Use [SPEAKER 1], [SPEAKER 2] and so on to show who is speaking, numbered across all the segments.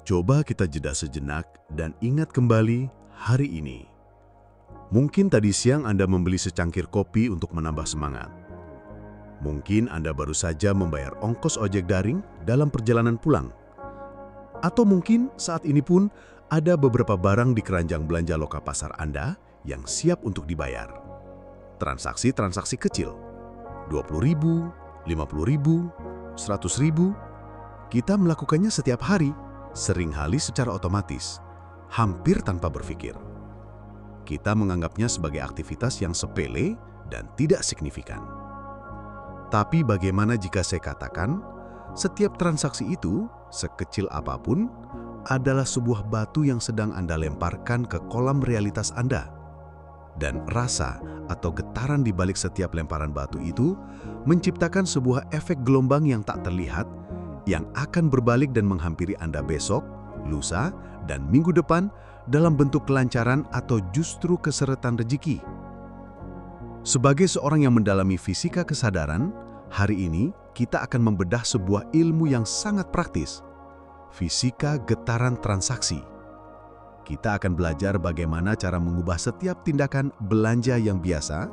[SPEAKER 1] Coba kita jeda sejenak dan ingat kembali hari ini. Mungkin tadi siang Anda membeli secangkir kopi untuk menambah semangat. Mungkin Anda baru saja membayar ongkos ojek daring dalam perjalanan pulang. Atau mungkin saat ini pun ada beberapa barang di keranjang belanja lokal pasar Anda yang siap untuk dibayar. Transaksi-transaksi kecil, 20.000, 50.000, 100.000, kita melakukannya setiap hari, seringkali secara otomatis, hampir tanpa berpikir. Kita menganggapnya sebagai aktivitas yang sepele dan tidak signifikan. Tapi bagaimana jika saya katakan, setiap transaksi itu, sekecil apapun, adalah sebuah batu yang sedang Anda lemparkan ke kolam realitas Anda. Dan rasa atau getaran di balik setiap lemparan batu itu menciptakan sebuah efek gelombang yang tak terlihat, yang akan berbalik dan menghampiri Anda besok, lusa, dan minggu depan dalam bentuk kelancaran atau justru keseretan rezeki. Sebagai seorang yang mendalami fisika kesadaran, hari ini kita akan membedah sebuah ilmu yang sangat praktis, fisika getaran transaksi. Kita akan belajar bagaimana cara mengubah setiap tindakan belanja yang biasa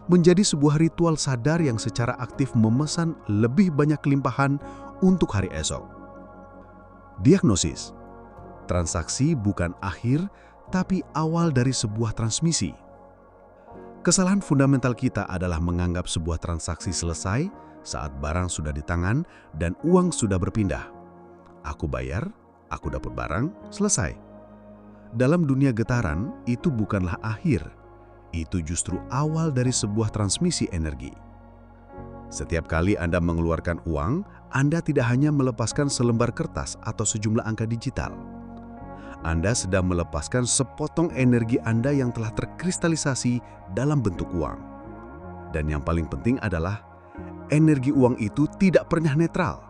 [SPEAKER 1] menjadi sebuah ritual sadar yang secara aktif memesan lebih banyak limpahan untuk hari esok. Diagnosis. Transaksi bukan akhir, tapi awal dari sebuah transmisi. Kesalahan fundamental kita adalah menganggap sebuah transaksi selesai saat barang sudah di tangan dan uang sudah berpindah. Aku bayar, aku dapat barang, selesai. Dalam dunia getaran, itu bukanlah akhir. Itu justru awal dari sebuah transmisi energi. Setiap kali Anda mengeluarkan uang, Anda tidak hanya melepaskan selembar kertas atau sejumlah angka digital. Anda sedang melepaskan sepotong energi Anda yang telah terkristalisasi dalam bentuk uang. Dan yang paling penting adalah, energi uang itu tidak pernah netral.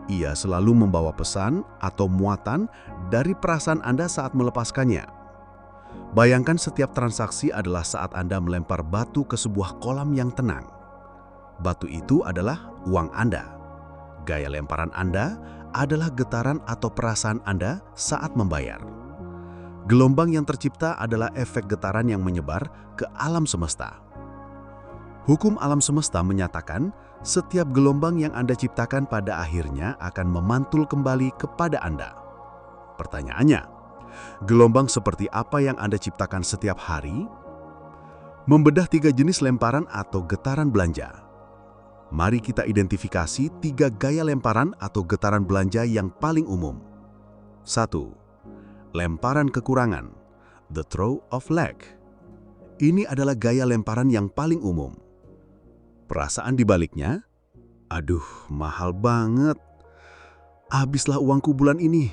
[SPEAKER 1] Ia selalu membawa pesan atau muatan dari perasaan Anda saat melepaskannya. Bayangkan setiap transaksi adalah saat Anda melempar batu ke sebuah kolam yang tenang. Batu itu adalah uang Anda. Gaya lemparan Anda adalah getaran atau perasaan Anda saat membayar. Gelombang yang tercipta adalah efek getaran yang menyebar ke alam semesta. Hukum alam semesta menyatakan setiap gelombang yang Anda ciptakan pada akhirnya akan memantul kembali kepada Anda. Pertanyaannya, gelombang seperti apa yang Anda ciptakan setiap hari? Membedah 3 jenis lemparan atau getaran belanja. Mari kita identifikasi 3 gaya lemparan atau getaran belanja yang paling umum. 1. Lemparan kekurangan, the throw of lack. Ini adalah gaya lemparan yang paling umum. Perasaan di baliknya, aduh, mahal banget. Habislah uangku bulan ini.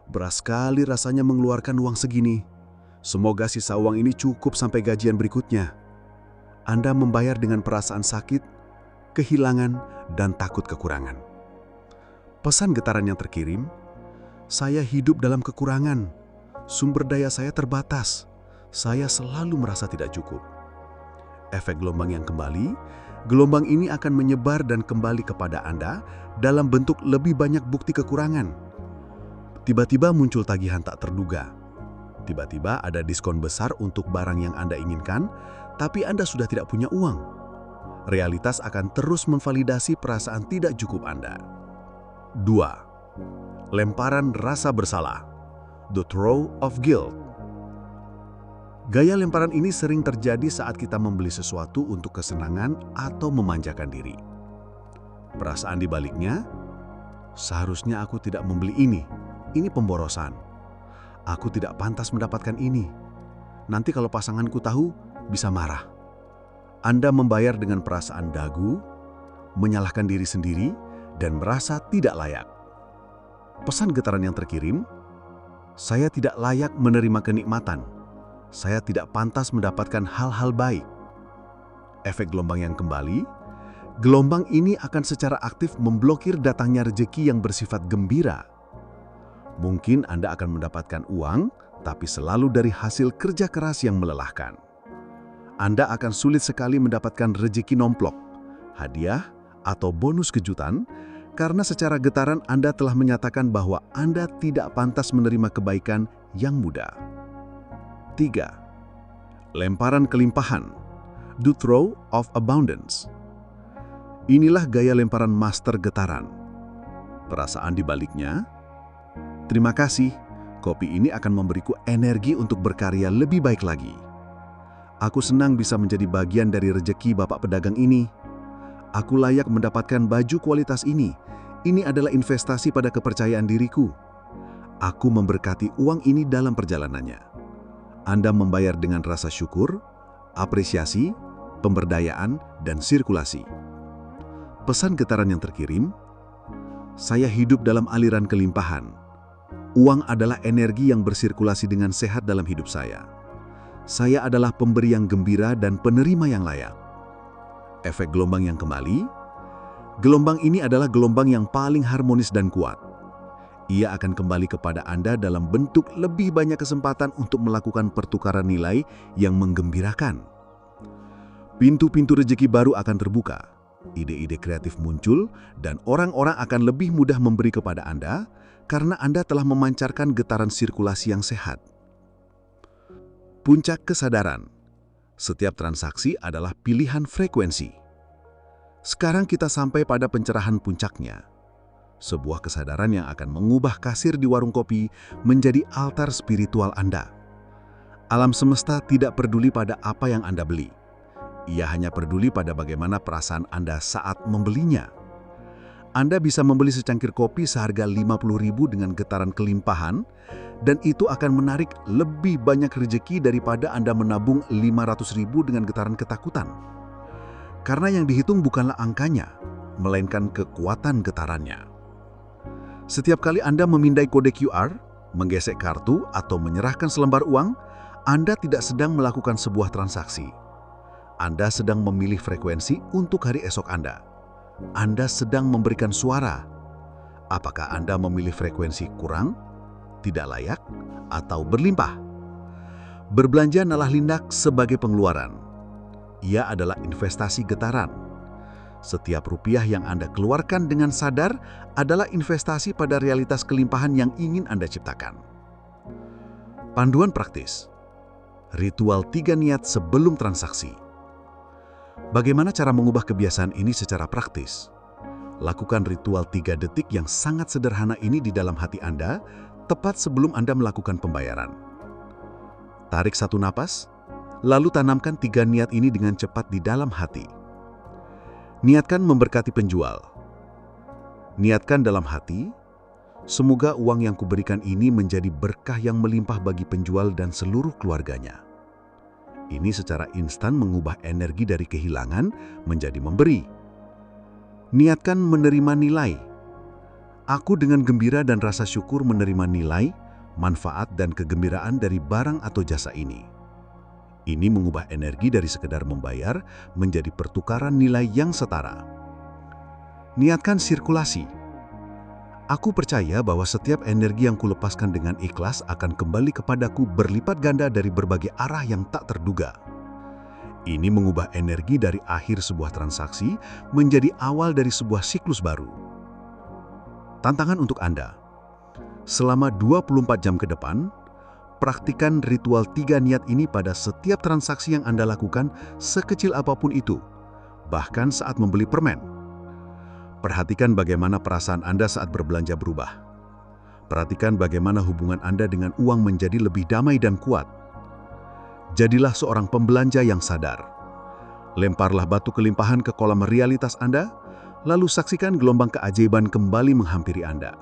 [SPEAKER 1] Berat sekali rasanya mengeluarkan uang segini. Semoga sisa uang ini cukup sampai gajian berikutnya. Anda membayar dengan perasaan sakit, kehilangan, dan takut kekurangan. Pesan getaran yang terkirim, saya hidup dalam kekurangan. Sumber daya saya terbatas. Saya selalu merasa tidak cukup. Efek gelombang yang kembali, gelombang ini akan menyebar dan kembali kepada Anda dalam bentuk lebih banyak bukti kekurangan. Tiba-tiba muncul tagihan tak terduga. Tiba-tiba ada diskon besar untuk barang yang Anda inginkan, tapi Anda sudah tidak punya uang. Realitas akan terus memvalidasi perasaan tidak cukup Anda. 2. Lemparan rasa bersalah, the throw of guilt. Gaya lemparan ini sering terjadi saat kita membeli sesuatu untuk kesenangan atau memanjakan diri. Perasaan di baliknya, seharusnya aku tidak membeli ini. Ini pemborosan. Aku tidak pantas mendapatkan ini. Nanti kalau pasanganku tahu, bisa marah. Anda membayar dengan perasaan dagu, menyalahkan diri sendiri, dan merasa tidak layak. Pesan getaran yang terkirim, saya tidak layak menerima kenikmatan. Saya tidak pantas mendapatkan hal-hal baik. Efek gelombang yang kembali, gelombang ini akan secara aktif memblokir datangnya rezeki yang bersifat gembira. Mungkin Anda akan mendapatkan uang, tapi selalu dari hasil kerja keras yang melelahkan. Anda akan sulit sekali mendapatkan rezeki nomplok, hadiah, atau bonus kejutan karena secara getaran Anda telah menyatakan bahwa Anda tidak pantas menerima kebaikan yang mudah. 3. Lemparan kelimpahan, the throw of abundance. Inilah gaya lemparan master getaran. Perasaan di baliknya, terima kasih, kopi ini akan memberiku energi untuk berkarya lebih baik lagi. Aku senang bisa menjadi bagian dari rejeki Bapak pedagang ini. Aku layak mendapatkan baju kualitas ini. Ini adalah investasi pada kepercayaan diriku. Aku memberkati uang ini dalam perjalanannya. Anda membayar dengan rasa syukur, apresiasi, pemberdayaan, dan sirkulasi. Pesan getaran yang terkirim, saya hidup dalam aliran kelimpahan. Uang adalah energi yang bersirkulasi dengan sehat dalam hidup saya. Saya adalah pemberi yang gembira dan penerima yang layak. Efek gelombang yang kembali, gelombang ini adalah gelombang yang paling harmonis dan kuat. Ia akan kembali kepada Anda dalam bentuk lebih banyak kesempatan untuk melakukan pertukaran nilai yang menggembirakan. Pintu-pintu rezeki baru akan terbuka, ide-ide kreatif muncul, dan orang-orang akan lebih mudah memberi kepada Anda karena Anda telah memancarkan getaran sirkulasi yang sehat. Puncak kesadaran. Setiap transaksi adalah pilihan frekuensi. Sekarang kita sampai pada pencerahan puncaknya. Sebuah kesadaran yang akan mengubah kasir di warung kopi menjadi altar spiritual Anda. Alam semesta tidak peduli pada apa yang Anda beli. Ia hanya peduli pada bagaimana perasaan Anda saat membelinya. Anda bisa membeli secangkir kopi seharga 50.000 dengan getaran kelimpahan, dan itu akan menarik lebih banyak rezeki daripada Anda menabung 500.000 dengan getaran ketakutan. Karena yang dihitung bukanlah angkanya, melainkan kekuatan getarannya. Setiap kali Anda memindai kode QR, menggesek kartu, atau menyerahkan selembar uang, Anda tidak sedang melakukan sebuah transaksi. Anda sedang memilih frekuensi untuk hari esok Anda. Anda sedang memberikan suara. Apakah Anda memilih frekuensi kurang, tidak layak, atau berlimpah? Berbelanja nalah lindak sebagai pengeluaran. Ia adalah investasi getaran. Setiap rupiah yang Anda keluarkan dengan sadar adalah investasi pada realitas kelimpahan yang ingin Anda ciptakan. Panduan praktis. Ritual 3 niat sebelum transaksi. Bagaimana cara mengubah kebiasaan ini secara praktis? Lakukan ritual 3 detik yang sangat sederhana ini di dalam hati Anda, tepat sebelum Anda melakukan pembayaran. Tarik 1 napas, lalu tanamkan 3 niat ini dengan cepat di dalam hati. Niatkan memberkati penjual. Niatkan dalam hati, semoga uang yang kuberikan ini menjadi berkah yang melimpah bagi penjual dan seluruh keluarganya. Ini secara instan mengubah energi dari kehilangan menjadi memberi. Niatkan menerima nilai. Aku dengan gembira dan rasa syukur menerima nilai, manfaat dan kegembiraan dari barang atau jasa ini. Ini mengubah energi dari sekedar membayar menjadi pertukaran nilai yang setara. Niatkan sirkulasi. Aku percaya bahwa setiap energi yang kulepaskan dengan ikhlas akan kembali kepadaku berlipat ganda dari berbagai arah yang tak terduga. Ini mengubah energi dari akhir sebuah transaksi menjadi awal dari sebuah siklus baru. Tantangan untuk Anda. Selama 24 jam ke depan, praktikan ritual 3 niat ini pada setiap transaksi yang Anda lakukan sekecil apapun itu, bahkan saat membeli permen. Perhatikan bagaimana perasaan Anda saat berbelanja berubah. Perhatikan bagaimana hubungan Anda dengan uang menjadi lebih damai dan kuat. Jadilah seorang pembelanja yang sadar. Lemparlah batu kelimpahan ke kolam realitas Anda, lalu saksikan gelombang keajaiban kembali menghampiri Anda.